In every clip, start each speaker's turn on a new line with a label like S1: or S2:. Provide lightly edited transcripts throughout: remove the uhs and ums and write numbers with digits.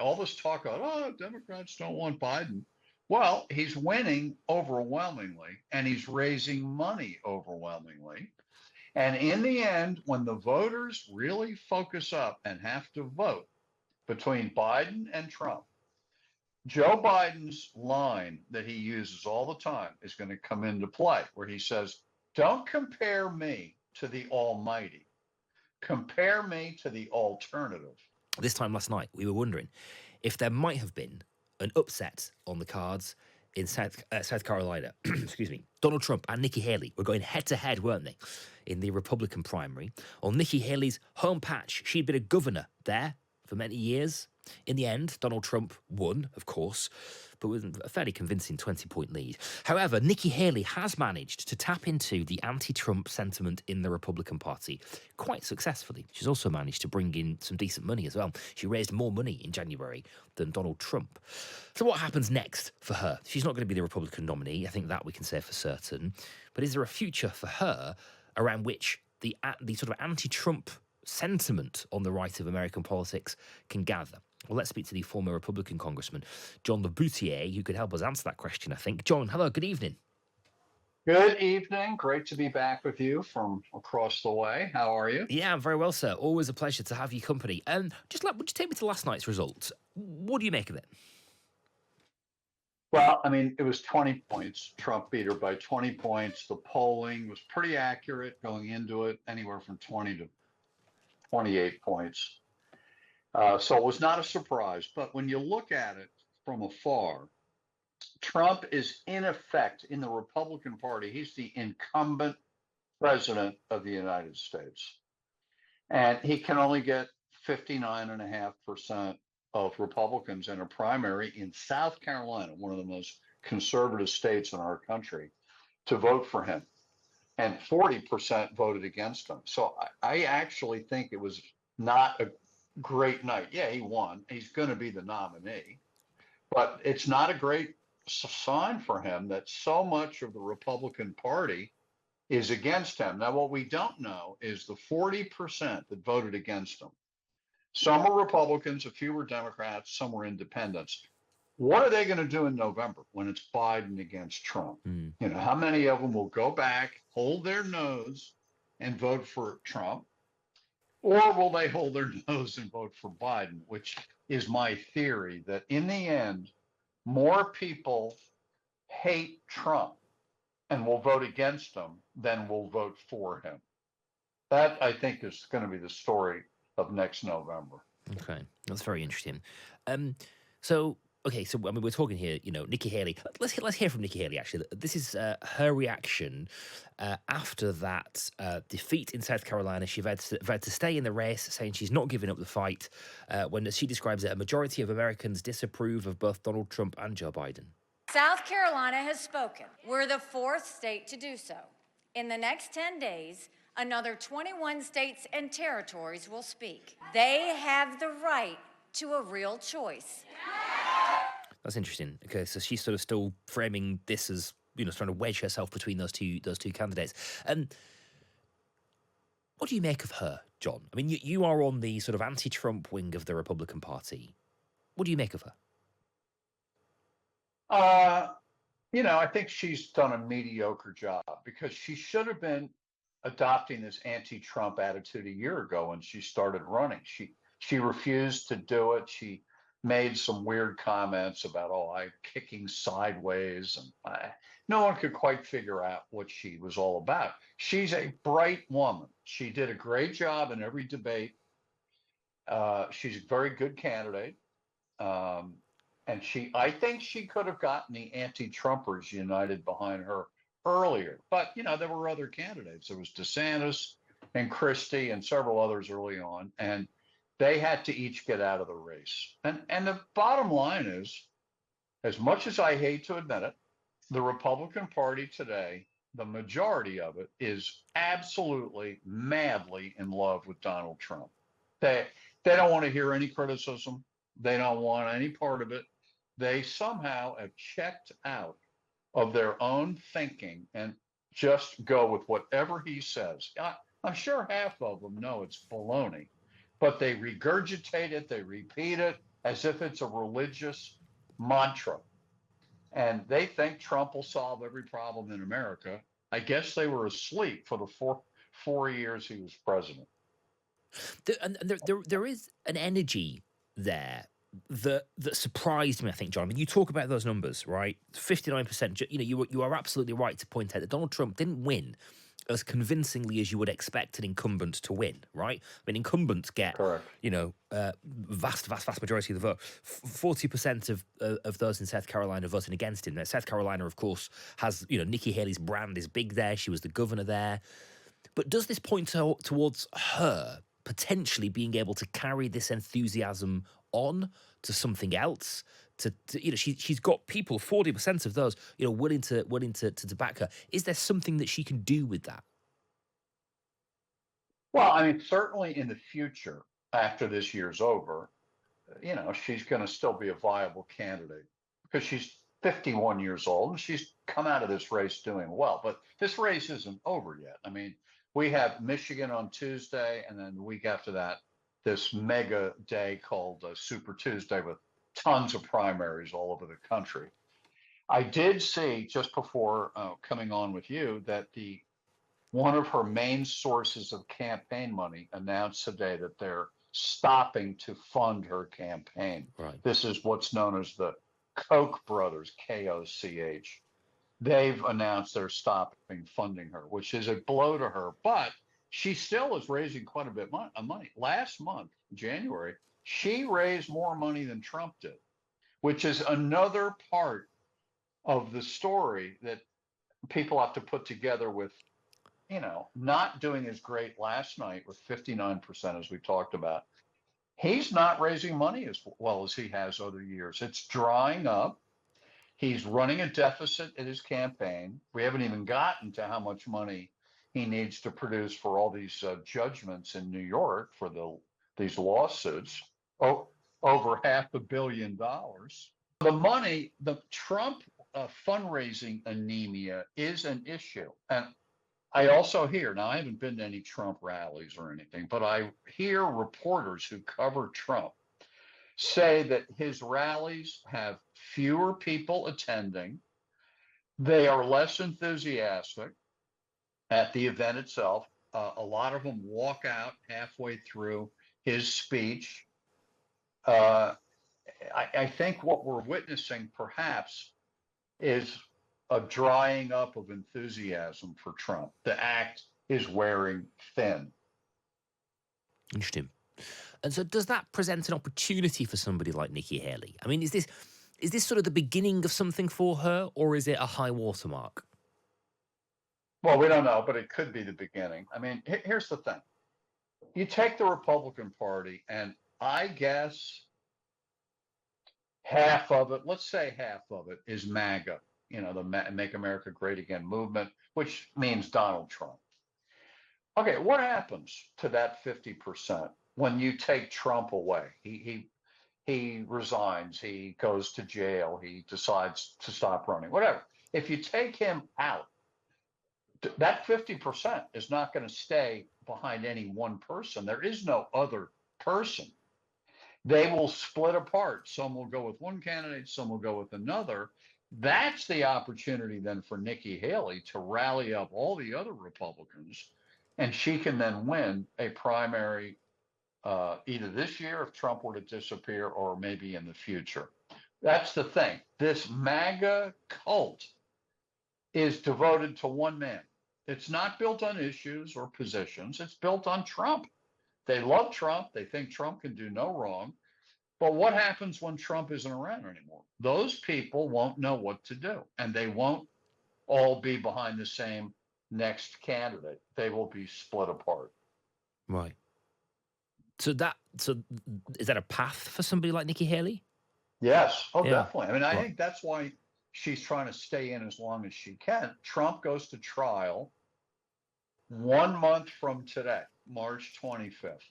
S1: all this talk about, oh, Democrats don't want Biden. Well, he's winning overwhelmingly and he's raising money overwhelmingly. And in the end, when the voters really focus up and have to vote between Biden and Trump, Joe Biden's line that he uses all the time is going to come into play, where he says, don't compare me to the almighty. Compare me to the alternative.
S2: This time last night, we were wondering if there might have been an upset on the cards in South Carolina. Excuse me. Donald Trump and Nikki Haley were going head to head, weren't they, in the Republican primary on Nikki Haley's home patch. She'd been a governor there for many years. In the end, Donald Trump won, of course, but with a fairly convincing 20-point lead. However, Nikki Haley has managed to tap into the anti-Trump sentiment in the Republican Party quite successfully. She's also managed to bring in some decent money as well. She raised more money in January than Donald Trump. So what happens next for her? She's not going to be the Republican nominee. I think that we can say for certain. But is there a future for her around which the sort of anti-Trump sentiment on the right of American politics can gather? Well, let's speak to the former Republican congressman, John LeBoutillier, who could help us answer that question, I think. John, hello, good evening.
S1: Good evening. Great to be back with you from across the way. How are you?
S2: Yeah, I'm very well, sir. Always a pleasure to have you company. Would you take me to last night's result? What do you make of it?
S1: Well, I mean, it was 20 points. Trump beat her by 20 points. The polling was pretty accurate going into it, anywhere from 20 to 28 points. So it was not a surprise. But when you look at it from afar, Trump is in effect in the Republican Party. He's the incumbent president of the United States. And he can only get 59.5% of Republicans in a primary in South Carolina, one of the most conservative states in our country, to vote for him. And 40% voted against him. So I actually think it was not a great night. Yeah, he won. He's going to be the nominee. But it's not a great sign for him that so much of the Republican Party is against him. Now, what we don't know is the 40% that voted against him. Some are Republicans, a few were Democrats, some were independents. What are they going to do in November when it's Biden against Trump? You know, how many of them will go back, hold their nose, and vote for Trump? Or will they hold their nose and vote for Biden, which is my theory that in the end, more people hate Trump and will vote against him than will vote for him. That, I think, is going to be the story of next November.
S2: Okay, that's very interesting. So I mean, we're talking here, you know, Nikki Haley. Let's hear from Nikki Haley, actually. This is her reaction after that defeat in South Carolina. She vowed to stay in the race, saying she's not giving up the fight, when, as she describes it, a majority of Americans disapprove of both Donald Trump and Joe Biden.
S3: South Carolina has spoken. We're the fourth state to do so. In the next 10 days, another 21 states and territories will speak. They have the right to a real choice.
S2: That's interesting. Okay, so she's sort of still framing this as, you know, trying to wedge herself between those two candidates. What do you make of her, John? I mean, you are on the sort of anti-Trump wing of the Republican Party. What do you make of her?
S1: You know, I think she's done a mediocre job because she should have been adopting this anti-Trump attitude a year ago when she started running. She refused to do it. She made some weird comments about, I'm kicking sideways. And no one could quite figure out what she was all about. She's a bright woman. She did a great job in every debate. She's a very good candidate. And I think she could have gotten the anti-Trumpers united behind her earlier. But, you know, there were other candidates. There was DeSantis and Christie and several others early on. And they had to each get out of the race. And the bottom line is, as much as I hate to admit it, the Republican Party today, the majority of it, is absolutely madly in love with Donald Trump. They don't want to hear any criticism. They don't want any part of it. They somehow have checked out of their own thinking and just go with whatever he says. I'm sure half of them know it's baloney, but they regurgitate it, they repeat it, as if it's a religious mantra. And they think Trump will solve every problem in America. I guess they were asleep for the four years he was president.
S2: There is an energy there that surprised me. I think, John. I mean, you talk about those numbers, right? 59%. You know, you are absolutely right to point out that Donald Trump didn't win as convincingly as you would expect an incumbent to win, right? I mean, incumbents get,
S1: Correct.
S2: you know, vast majority of the vote. 40% of those in South Carolina voting against him. Now, South Carolina, of course, has, you know, Nikki Haley's brand is big there. She was the governor there. But does this point towards her potentially being able to carry this enthusiasm on to something else? To you know, she's got people, 40% of those, you know, willing to back her. Is there something that she can do with that?
S1: Well, I mean, certainly in the future, after this year's over, you know, she's going to still be a viable candidate because she's 51 years old and she's come out of this race doing well. But this race isn't over yet. I mean, we have Michigan on Tuesday, and then the week after that, this mega day called Super Tuesday with tons of primaries all over the country. I did see just before coming on with you that one of her main sources of campaign money announced today that they're stopping to fund her campaign.
S2: Right.
S1: This is what's known as the Koch brothers, Koch. They've announced they're stopping funding her, which is a blow to her, but she still is raising quite a bit of money. Last month, January, she raised more money than Trump did, which is another part of the story that people have to put together with, you know, not doing as great last night with 59%, as we talked about. He's not raising money as well as he has other years. It's drying up. He's running a deficit in his campaign. We haven't even gotten to how much money he needs to produce for all these judgments in New York for these lawsuits. Oh, over $500 million. The money, the Trump fundraising anemia is an issue. And I also hear, now I haven't been to any Trump rallies or anything, but I hear reporters who cover Trump say that his rallies have fewer people attending. They are less enthusiastic at the event itself. A lot of them walk out halfway through his speech. I think what we're witnessing perhaps is a drying up of enthusiasm for Trump. The act is wearing thin.
S2: Interesting. And so, does that present an opportunity for somebody like Nikki Haley? I mean, is this sort of the beginning of something for her, or is it a high watermark?
S1: Well, we don't know, but it could be the beginning. I mean, here's the thing. You take the Republican Party, and I guess half of it, let's say half of it, is MAGA, you know, the Make America Great Again movement, which means Donald Trump. Okay, what happens to that 50% when you take Trump away? He resigns, he goes to jail, he decides to stop running, whatever. If you take him out, that 50% is not going to stay behind any one person. There is no other person. They will split apart. Some will go with one candidate, some will go with another. That's the opportunity then for Nikki Haley to rally up all the other Republicans, and she can then win a primary either this year if Trump were to disappear or maybe in the future. That's the thing. This MAGA cult is devoted to one man. It's not built on issues or positions. It's built on Trump. They love Trump. They think Trump can do no wrong. But what happens when Trump isn't around anymore? Those people won't know what to do, and they won't all be behind the same next candidate. They will be split apart.
S2: Right. So is that a path for somebody like Nikki Haley?
S1: Yes. Oh,
S2: Yeah.
S1: definitely. I mean, I
S2: Right.
S1: think that's why she's trying to stay in as long as she can. Trump goes to trial 1 month from today, March 25th.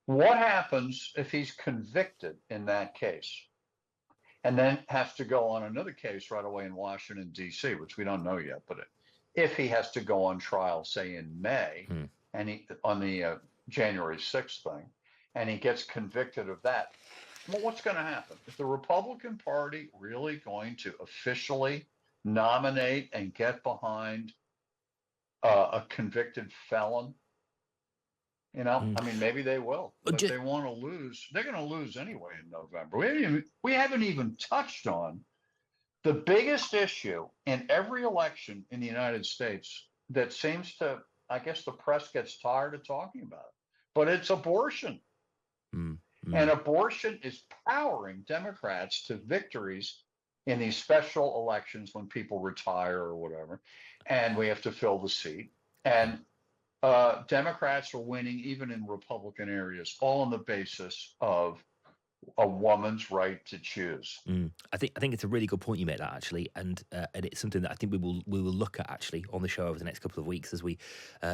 S1: What happens if he's convicted in that case and then has to go on another case right away in Washington, D.C., which we don't know yet, but if he has to go on trial, say in May, and on the January 6th thing, and he gets convicted of that, Well, what's going to happen? Is the Republican Party really going to officially nominate and get behind a convicted felon?
S2: Mm.
S1: I mean, maybe they will, but they want to lose. They're going to lose anyway in November. We haven't even touched on the biggest issue in every election in the United States that seems to, I guess the press gets tired of talking about it, but it's abortion.
S2: Mm,
S1: And
S2: mm.
S1: abortion is powering Democrats to victories in these special elections when people retire or whatever, and we have to fill the seat. And Democrats are winning even in Republican areas, all on the basis of a woman's right to choose.
S2: I think it's a really good point you made that actually, and it's something that I think we will look at actually on the show over the next couple of weeks as we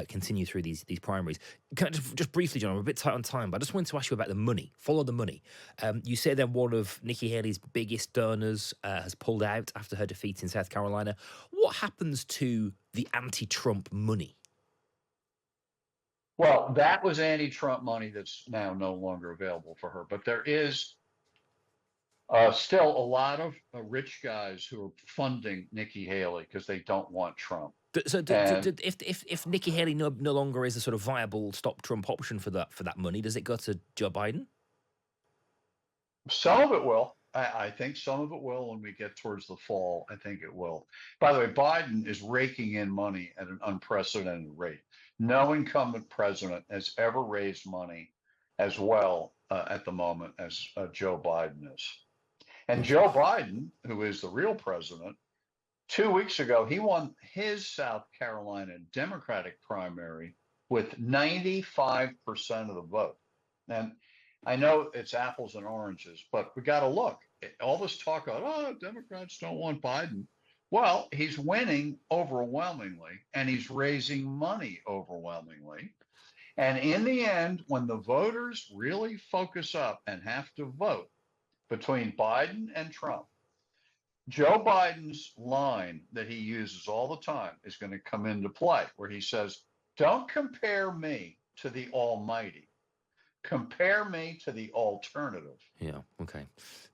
S2: continue through these primaries. Can I just briefly, John? I'm a bit tight on time, but I just wanted to ask you about the money. Follow the money. You say that one of Nikki Haley's biggest donors has pulled out after her defeat in South Carolina. What happens to the anti-Trump money?
S1: Well, that was anti-Trump money that's now no longer available for her, but there is still a lot of rich guys who are funding Nikki Haley because they don't want Trump.
S2: So,
S1: And
S2: if Nikki Haley no longer is a sort of viable stop Trump option for that money, does it go to Joe Biden?
S1: some of it will. I think some of it will when we get towards the fall. I think it will. By the way, Biden is raking in money at an unprecedented rate. No incumbent president has ever raised money as well at the moment as Joe Biden is. And Joe Biden, who is the real president, 2 weeks ago, he won his South Carolina Democratic primary with 95% of the vote. And I know it's apples and oranges, but we got to look. All this talk about, oh, Democrats don't want Biden. Well, he's winning overwhelmingly and he's raising money overwhelmingly. And in the end, when the voters really focus up and have to vote between Biden and Trump, Joe Biden's line that he uses all the time is going to come into play, where he says, don't compare me to the Almighty. Compare me to the alternative.
S2: Yeah. Okay.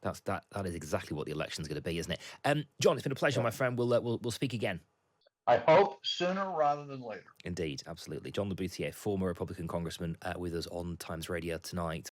S2: That is exactly what the election's going to be, isn't it? John, it's been a pleasure,
S1: Yeah.
S2: my friend. We'll speak again.
S1: I hope sooner rather than later.
S2: Indeed, absolutely. John LeBoutillier, former Republican congressman, with us on Times Radio tonight.